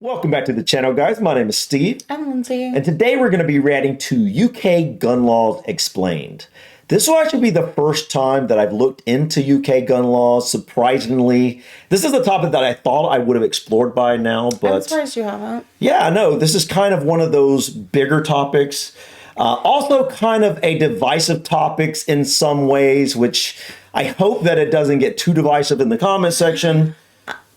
Welcome back to the channel, guys. My name is Steve. I'm Lindsay. And today we're going to be reacting to UK gun laws explained. This will actually be the first time that I've looked into UK gun laws, surprisingly. This is a topic that I thought I would have explored by now, but... I'm surprised you haven't. Yeah, I know. This is kind of one of those bigger topics. Also kind of a divisive topics in some ways, which I hope that it doesn't get too divisive in the comment section.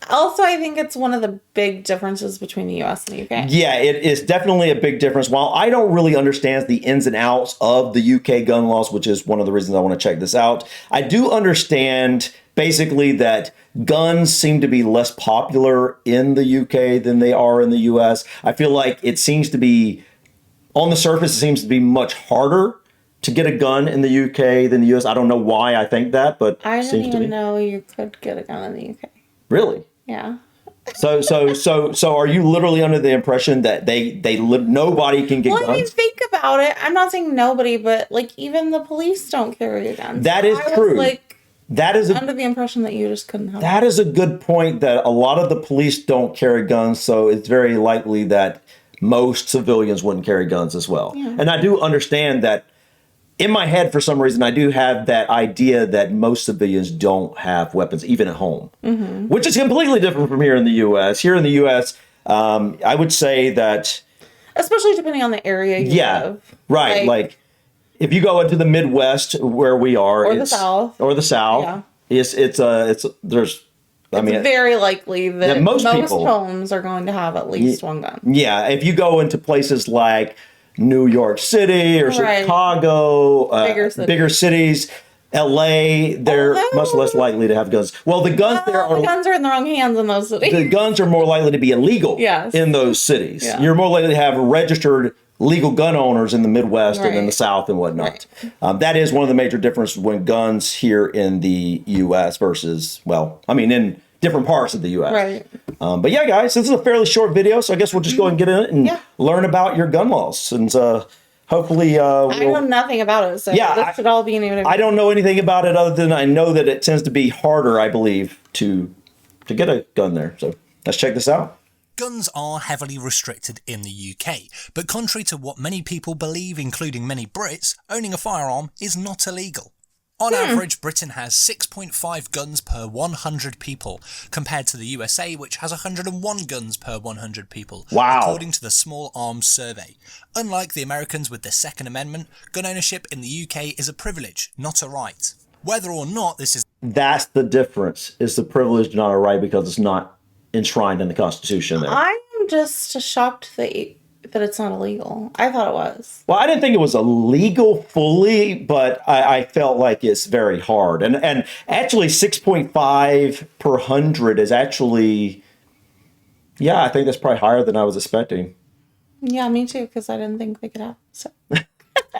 Also, I think it's one of the big differences between the US and the UK. Yeah, it is definitely a big difference. While I don't really understand the ins and outs of the UK gun laws, which is one of the reasons I want to check this out, I do understand basically that guns seem to be less popular in the UK than they are in the US. I feel like it seems to be, on the surface, it seems to be much harder to get a gun in the UK than the US. I don't know why I think that, but I it seems didn't to be. even know you could get a gun in the UK. Really? Yeah. So are you literally under the impression that nobody can get guns? Well, I mean, think about it. I'm not saying nobody, but like even the police don't carry a gun. That is I true. Was, that is under the impression that you just couldn't have. That is a good point. That a lot of the police don't carry guns, so it's very likely that most civilians wouldn't carry guns as well. Yeah. And I do understand that. In my head, for some reason, I do have that idea that most civilians don't have weapons, even at home, which is completely different from here in the U.S. Here in the U.S., I would say that... Especially depending on the area you live. Right. Like, if you go into the Midwest, where we are... Or the South. Or the South. Yeah. It's very likely that most people, homes are going to have at least one gun. Yeah. If you go into places like New York City or Chicago, bigger cities, LA, they're much less likely to have guns. Well, the guns the guns are in the wrong hands in those cities. The guns are more likely to be illegal in those cities. Yeah. You're more likely to have registered legal gun owners in the Midwest and in the South and whatnot. Right. That is one of the major differences when guns here in the U.S. versus, in different parts of the U.S. Right. But yeah, guys, this is a fairly short video, so I guess we'll just go and get in it and learn about your gun laws. And hopefully... I know nothing about it, so this should all be new. I don't know anything about it other than I know that it tends to be harder, I believe, to get a gun there. So let's check this out. Guns are heavily restricted in the UK, but contrary to what many people believe, including many Brits, owning a firearm is not illegal. On average, Britain has 6.5 guns per 100 people, compared to the USA, which has 101 guns per 100 people, according to the Small Arms Survey. Unlike the Americans with the Second Amendment, gun ownership in the UK is a privilege, not a right. Whether or not this is... That's the difference, is the privilege, not a right, because it's not enshrined in the Constitution there. I am just shocked that it's not illegal. I thought it was. Well, I didn't think it was illegal fully, but I felt like it's very hard. And actually 6.5 per 100 is actually, I think that's probably higher than I was expecting. Yeah, me too, because I didn't think they could have. So.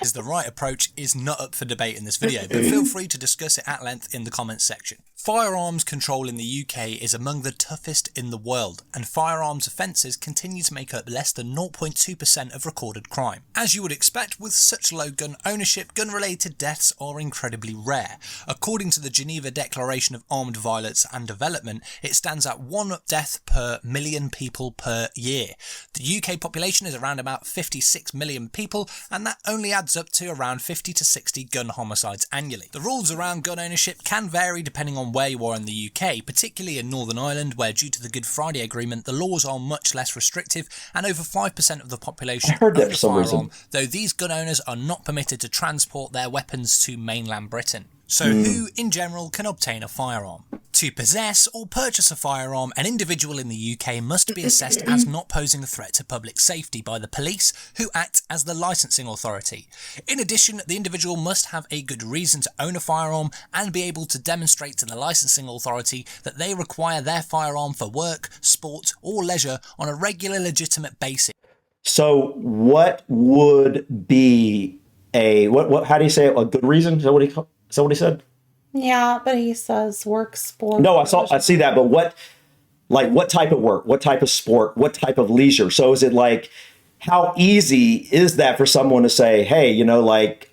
Is the right approach is not up for debate in this video, but feel free to discuss it at length in the comments section. Firearms control in the UK is among the toughest in the world, and firearms offences continue to make up less than 0.2% of recorded crime. As you would expect, with such low gun ownership, gun-related deaths are incredibly rare. According to the Geneva Declaration of Armed Violence and Development, it stands at 1 death per million people per year. The UK population is around about 56 million people, and that only adds up to around 50 to 60 gun homicides annually. The rules around gun ownership can vary depending on where you are in the UK, particularly in Northern Ireland, where due to the Good Friday Agreement, the laws are much less restrictive and over 5% of the population own a firearm, though these gun owners are not permitted to transport their weapons to mainland Britain. So who, in general, can obtain a firearm? To possess or purchase a firearm, an individual in the UK must be assessed as not posing a threat to public safety by the police, who act as the licensing authority. In addition, the individual must have a good reason to own a firearm and be able to demonstrate to the licensing authority that they require their firearm for work, sport, or leisure on a regular, legitimate basis. So what would be how do you say it? A good reason? Is that what he said? Yeah, but he says work, sport. No, I see that, but what type of work, what type of sport, what type of leisure? So is it like, how easy is that for someone to say, hey,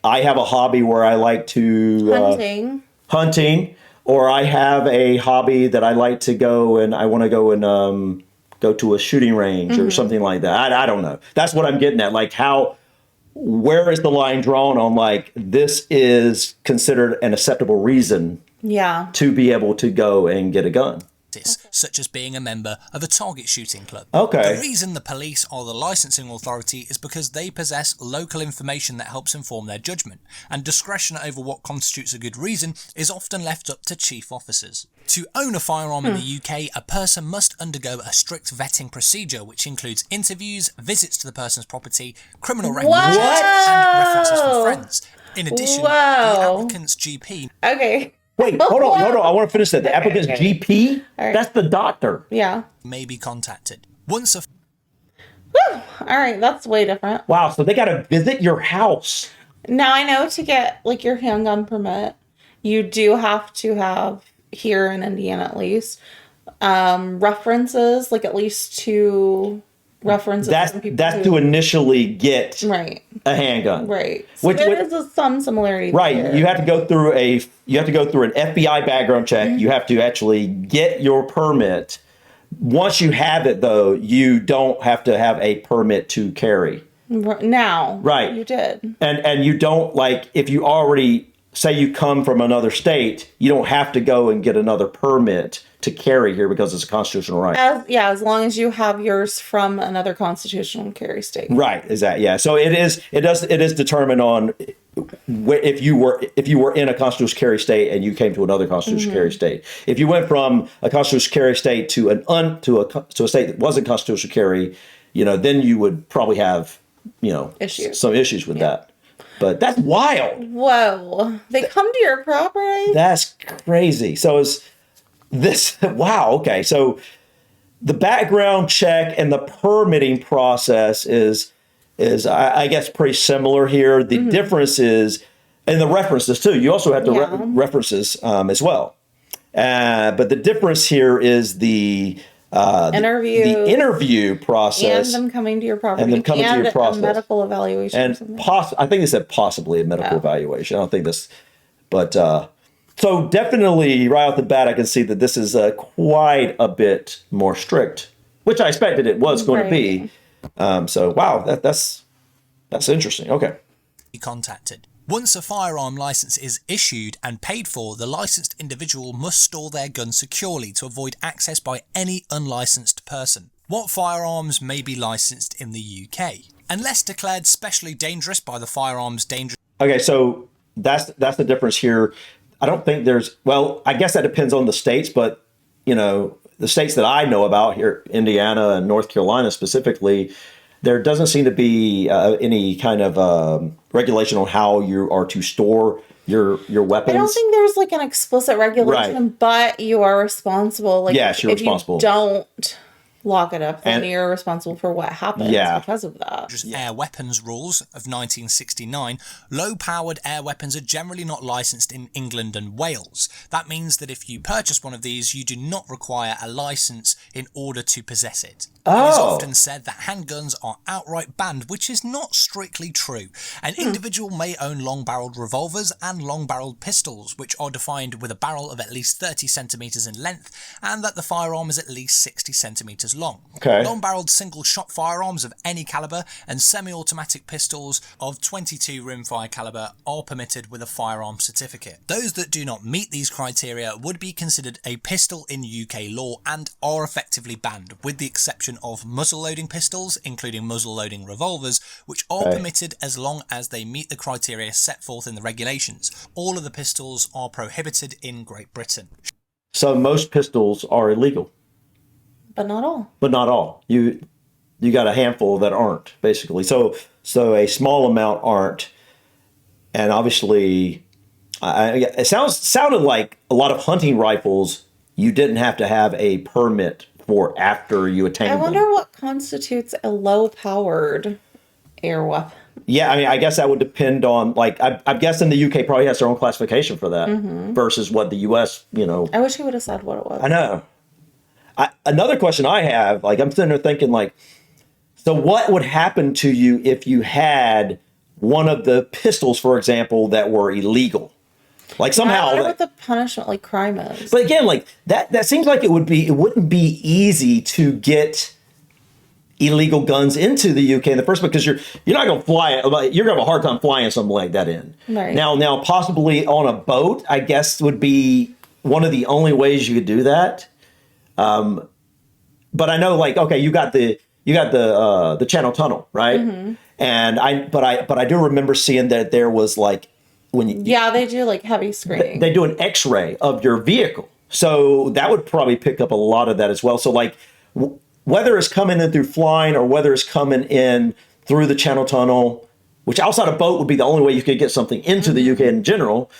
I have a hobby where I like to hunting, or I have a hobby that I like to go and I want to go and go to a shooting range or something like that. I don't know. That's what I'm getting at. Like where is the line drawn on like this is considered an acceptable reason to be able to go and get a gun? Such as being a member of a target shooting club. Okay. The reason the police are the licensing authority is because they possess local information that helps inform their judgment, and discretion over what constitutes a good reason is often left up to chief officers. To own a firearm in the UK, a person must undergo a strict vetting procedure, which includes interviews, visits to the person's property, criminal records, and references from friends. In addition, the applicant's GP... Okay. Wait, hold on. I want to finish that. The applicant's GP? Right. That's the doctor. Yeah. may be contacted. Once a Whew. All right, that's way different. Wow, so they got to visit your house. Now I know to get like your handgun permit, you do have to have here in Indiana at least references, like at least 2 references. That's to initially get right a handgun, right. So there is some similarity. Right, there. you have to go through an FBI background check. You have to actually get your permit. Once you have it, though, you don't have to have a permit to carry. Now, right? You did, and you don't, like, if you already say you come from another state, you don't have to go and get another permit to carry here because it's a constitutional right. As long as you have yours from another constitutional carry state. Right, exactly. Yeah. So it is determined on if you were in a constitutional carry state and you came to another constitutional carry state. If you went from a constitutional carry state to a state that wasn't constitutional carry, then you would probably have some issues with that. But that's wild. Whoa. They come to your property? That's crazy. So is this, wow, okay. So the background check and the permitting process is I guess, pretty similar here. The difference is, and the references too. You also have the references as well. But the difference here is the interview process, and them coming to your property, and them coming to your process, a medical evaluation, and I think they said possibly a medical evaluation. I don't think this, but so definitely right off the bat, I can see that this is quite a bit more strict, which I expected it was going to be. So wow, that's interesting. Okay. Be contacted. Once a firearm license is issued and paid for, the licensed individual must store their gun securely to avoid access by any unlicensed person. What firearms may be licensed in the UK? Unless declared specially dangerous by the Firearms Dangerous... Okay, so that's the difference here. I don't think I guess that depends on the states, but, the states that I know about here, Indiana and North Carolina specifically, there doesn't seem to be any kind of regulation on how you are to store your weapons. I don't think there's like an explicit regulation, but you are responsible. Like, yes, you're responsible. If you don't lock it up, then you're responsible for what happens because of that. Air weapons rules of 1969, low-powered air weapons are generally not licensed in England and Wales. That means that if you purchase one of these, you do not require a license in order to possess it. It is often said that handguns are outright banned, which is not strictly true. An individual may own long-barreled revolvers and long-barreled pistols, which are defined with a barrel of at least 30 centimeters in length, and that the firearm is at least 60 centimeters long. Okay. Long-barreled single-shot firearms of any caliber and semi-automatic pistols of 22 rimfire caliber are permitted with a firearm certificate. Those that do not meet these criteria would be considered a pistol in UK law and are effectively banned, with the exception of muzzle-loading pistols, including muzzle-loading revolvers, which are permitted as long as they meet the criteria set forth in the regulations. All of the pistols are prohibited in Great Britain. So most pistols are illegal. But not all. But not all. You got a handful that aren't, basically. So a small amount aren't. And obviously, it sounded like a lot of hunting rifles you didn't have to have a permit for after you attained them. I wonder what constitutes a low-powered air weapon. Yeah, I mean, I guess that would depend on, like, I'm guessing the UK probably has their own classification for that versus what the US, I wish he would have said what it was. I know. Another question I have, like, I'm sitting there thinking, like, so what would happen to you if you had one of the pistols, for example, that were illegal? Like I somehow, wonder what the punishment, like crime is. but again, like that seems like it wouldn't be easy to get illegal guns into the UK in the first place, because you're not going to fly it. You're going to have a hard time flying something like that in. Right. Now, possibly on a boat, I guess would be one of the only ways you could do that. But I know, like, okay, you got the Channel Tunnel, right? Mm-hmm. And I do remember seeing that there was like Yeah, they do like heavy screening. they do an X-ray of your vehicle, so that would probably pick up a lot of that as well. So like whether it's coming in through flying or whether it's coming in through the Channel Tunnel, which outside a boat would be the only way you could get something into the UK in general,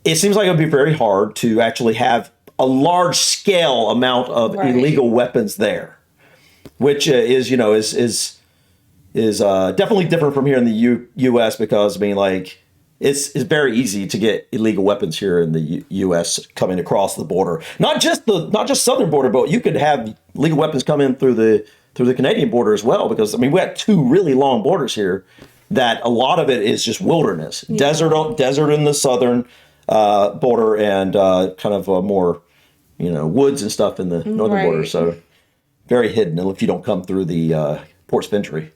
it seems like it would be very hard to actually have a large scale amount of illegal weapons there, which is definitely different from here in the U.S. because I mean, like, it's very easy to get illegal weapons here in the U.S. coming across the border. Not just southern border, but you could have legal weapons come in through the Canadian border as well. Because I mean, we have two really long borders here. That a lot of it is just wilderness, desert in the southern border, and kind of more woods and stuff in the northern border. So very hidden if you don't come through the ports of entry.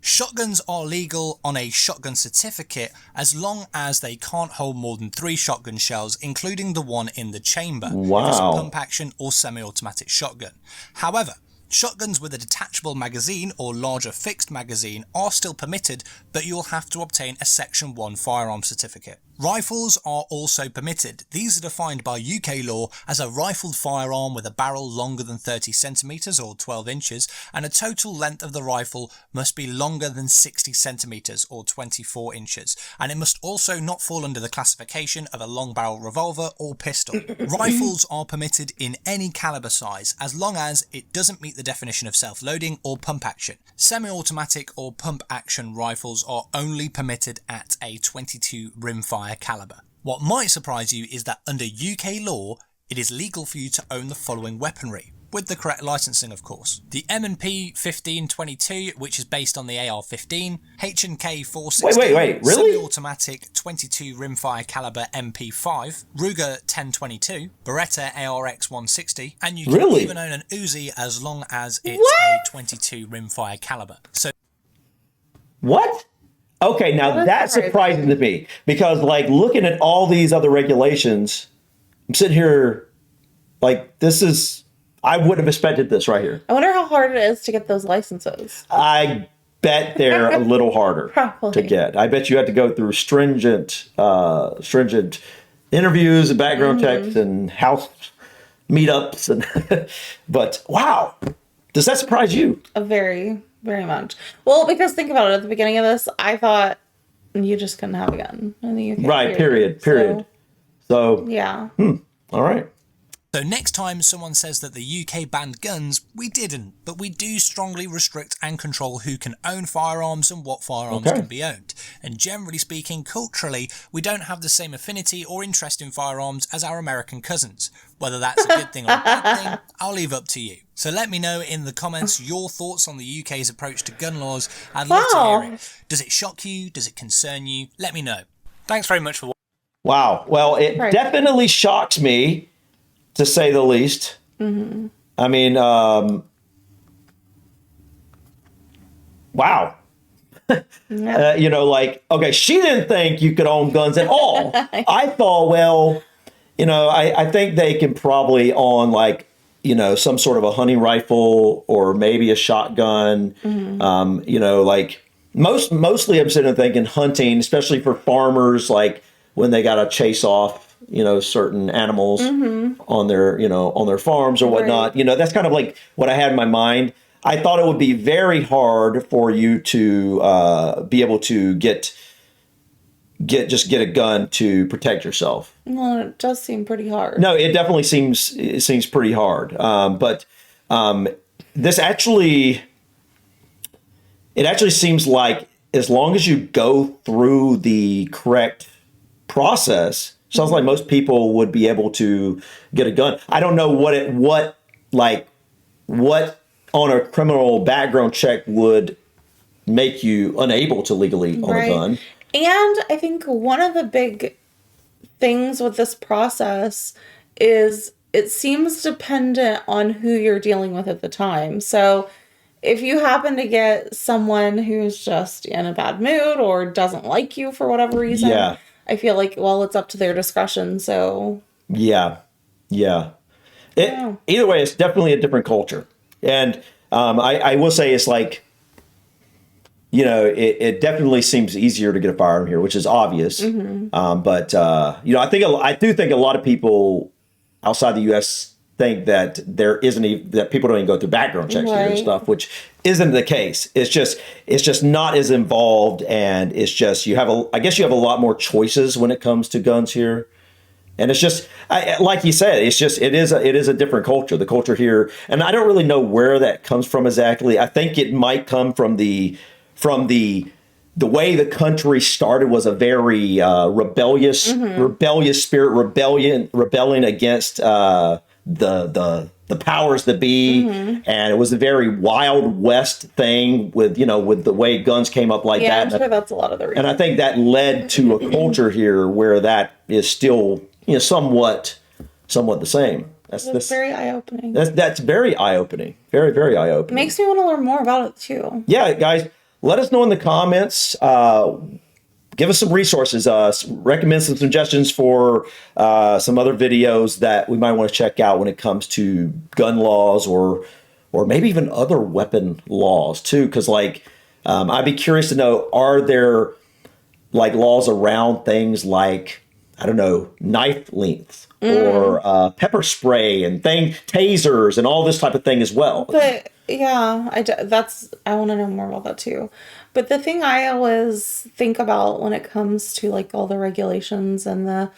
Shotguns are legal on a shotgun certificate as long as they can't hold more than 3 shotgun shells, including the one in the chamber. Wow. If it's a pump action or semi-automatic shotgun. However, shotguns with a detachable magazine or larger fixed magazine are still permitted, but you'll have to obtain a Section 1 firearm certificate. Rifles are also permitted. These are defined by UK law as a rifled firearm with a barrel longer than 30 centimetres or 12 inches, and a total length of the rifle must be longer than 60 centimetres or 24 inches, and it must also not fall under the classification of a long barrel revolver or pistol. Rifles are permitted in any caliber size as long as it doesn't meet the definition of self-loading or pump action. Semi-automatic or pump action rifles are only permitted at a 22 rimfire caliber. What might surprise you is that under UK law, it is legal for you to own the following weaponry, with the correct licensing of course. The M&P 1522, which is based on the AR-15, H&K 460, wait, really? semi-automatic 22 rimfire caliber MP5, Ruger 1022, Beretta ARX 160, and you can even own an Uzi as long as it's a 22 rimfire caliber. So what? Okay, now that's surprising to me because, like, looking at all these other regulations, I'm sitting here like, I wouldn't have expected this right here. I wonder how hard it is to get those licenses. I bet they're a little harder to get. I bet you had to go through stringent interviews and background checks and house meetups, and but wow, does that surprise you? Very, very much. Well, because think about it. At the beginning of this, I thought you just couldn't have a gun in the UK. Right. Period. So yeah. All right. So next time someone says that the UK banned guns, we didn't, but we do strongly restrict and control who can own firearms and what firearms can be owned. And generally speaking, culturally, we don't have the same affinity or interest in firearms as our American cousins. Whether that's a good thing or a bad thing, I'll leave up to you. So let me know in the comments your thoughts on the UK's approach to gun laws. I'd love to hear it. Does it shock you? Does it concern you? Let me know. Thanks very much for watching. Wow. Well, it definitely shocks me, to say the least. I mean, wow. Like, okay, she didn't think you could own guns at all. I thought, well, I think they can probably own, like, some sort of a hunting rifle or maybe a shotgun. Like mostly I'm sitting there thinking hunting, especially for farmers, like when they got to chase off certain animals on their farms or whatnot. That's kind of like what I had in my mind. I thought it would be very hard for you to be able to get a gun to protect yourself. Well, it does seem pretty hard. No, it definitely seems pretty hard. But this actually seems like as long as you go through the correct process, sounds like most people would be able to get a gun. I don't know what on a criminal background check would make you unable to legally own a gun. And I think one of the big things with this process is it seems dependent on who you're dealing with at the time. So if you happen to get someone who's just in a bad mood or doesn't like you for whatever reason, Yeah. I feel like, well, it's up to their discretion. So Yeah. Yeah. Either way, it's definitely a different culture. And I will say it's like, you know, it definitely seems easier to get a firearm here, which is obvious. But, you know, I do think a lot of people outside the U.S. think that that people don't even go through background checks here and Right. stuff, which isn't the case. It's just not as involved. And it's just, I guess you have a lot more choices when it comes to guns here. And it's just, like you said, it is a different culture. The culture here, and I don't really know where that comes from exactly. I think it might come from the way the country started was a very rebellious spirit, rebelling against the powers that be, and it was a very Wild West thing with the way guns came up like yeah, that. I'm sure that's a lot of the reason. And I think that led to a culture here where that is still, somewhat the same. It's very eye-opening. That's very eye-opening. Very, very eye-opening. Makes me want to learn more about it too. Yeah, guys, let us know in the comments. Give us some resources. Recommend some suggestions for some other videos that we might want to check out when it comes to gun laws or maybe even other weapon laws too. Because I'd be curious to know, are there like laws around things like, I don't know, knife length or pepper spray and tasers and all this type of thing as well. But yeah, I want to know more about that too. But the thing I always think about when it comes to like all the regulations and the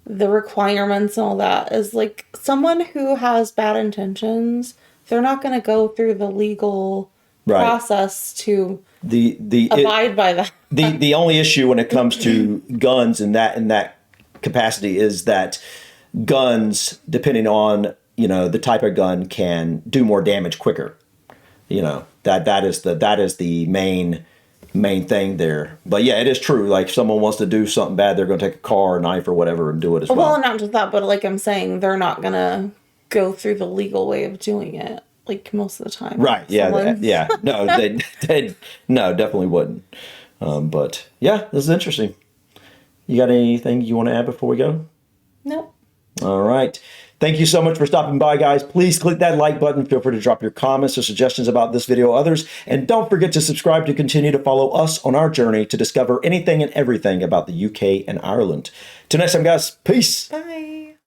requirements and all that is like someone who has bad intentions, they're not going to go through the legal process to abide by that. The only issue when it comes to guns in that capacity is that guns, depending on the type of gun, can do more damage quicker. That is the main thing there. But yeah, it is true. Like if someone wants to do something bad, they're going to take a car or knife or whatever and do it as well. Well, not just that, but like I'm saying, they're not going to go through the legal way of doing it. Like most of the time. Right. Yeah. Yeah. No, they no, definitely wouldn't. But yeah, this is interesting. You got anything you want to add before we go? Nope. All right. Thank you so much for stopping by, guys. Please click that like button. Feel free to drop your comments or suggestions about this video or others. And don't forget to subscribe to continue to follow us on our journey to discover anything and everything about the UK and Ireland. Till next time, guys. Peace. Bye.